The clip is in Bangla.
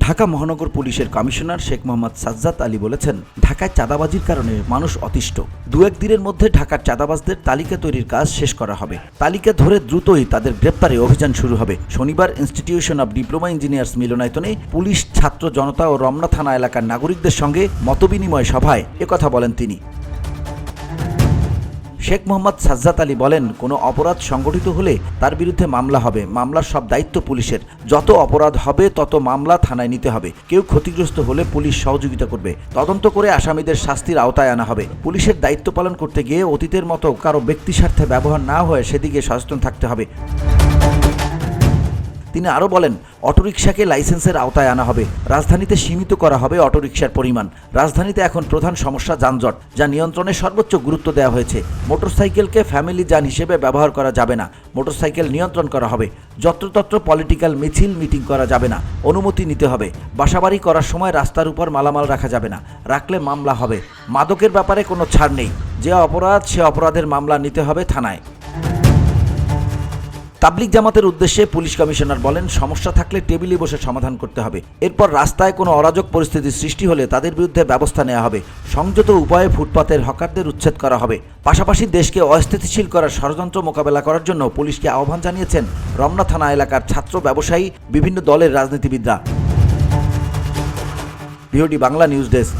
ঢাকা মহানগর পুলিশের কমিশনার শেখ মোহাম্মদ সাজ্জাদ আলী বলেছেন, ঢাকায় চাঁদাবাজির কারণে মানুষ অতিষ্ঠ। দু এক দিনের মধ্যে ঢাকার চাঁদাবাজদের তালিকা তৈরির কাজ শেষ করা হবে। তালিকা ধরে দ্রুতই তাদের গ্রেপ্তারে অভিযান শুরু হবে। শনিবার ইনস্টিটিউশন অব ডিপ্লোমা ইঞ্জিনিয়ার্স মিলনায়তনে পুলিশ, ছাত্র জনতা ও রমনা থানা এলাকার নাগরিকদের সঙ্গে মতবিনিময় সভায় একথা বলেন তিনি। শেখ মোহাম্মদ সাজ্জাদ আলী বলেন, কোনো অপরাধ সংগঠিত হলে তার বিরুদ্ধে মামলা হবে। মামলার সব দায়িত্ব পুলিশের। যত অপরাধ হবে তত মামলা থানায় নিতে হবে। কেউ ক্ষতিগ্রস্ত হলে পুলিশ সহযোগিতা করবে। তদন্ত করে আসামিদের শাস্তির আওতায় আনা হবে। পুলিশের দায়িত্ব পালন করতে গিয়ে অতীতের মতো কারো ব্যক্তিস্বার্থে ব্যবহার না হয়ে সেদিকে সচেতন থাকতে হবে। তিনি আরও বলেন, অটোরিকশাকে লাইসেন্সের আওতায় আনা হবে। রাজধানীতে সীমিত করা হবে অটোরিকশার পরিমাণ। রাজধানীতে এখন প্রধান সমস্যা যানজট, যা নিয়ন্ত্রণে সর্বোচ্চ গুরুত্ব দেওয়া হয়েছে। মোটরসাইকেলকে ফ্যামিলি যান হিসেবে ব্যবহার করা যাবে না। মোটরসাইকেল নিয়ন্ত্রণ করা হবে। যত্রতত্র পলিটিক্যাল মিছিল মিটিং করা যাবে না। অনুমতি নিতে হবে। বাসাবাড়ি করার সময় রাস্তার উপর মালামাল রাখা যাবে না। রাখলে মামলা হবে। মাদকের ব্যাপারে কোনো ছাড় নেই। যে অপরাধ সে অপরাধের মামলা নিতে হবে থানায়। তাবলিগ জামাতের উদ্দেশ্যে পুলিশ কমিশনার বলেন, সমস্যা থাকলে টেবিলে বসে সমাধান করতে হবে। এরপর রাস্তায় কোনো অরাজক পরিস্থিতির সৃষ্টি হলে তাদের বিরুদ্ধে ব্যবস্থা নেওয়া হবে। সংযত উপায়ে ফুটপাতের হকারদের উচ্ছেদ করা হবে। পাশাপাশি দেশকে অস্থিতিশীল করার ষড়যন্ত্র মোকাবেলা করার জন্য পুলিশকে আহ্বান জানিয়েছেন রমনা থানা এলাকার ছাত্র, ব্যবসায়ী, বিভিন্ন দলের রাজনীতিবিদরা। VOD Bangla news desk.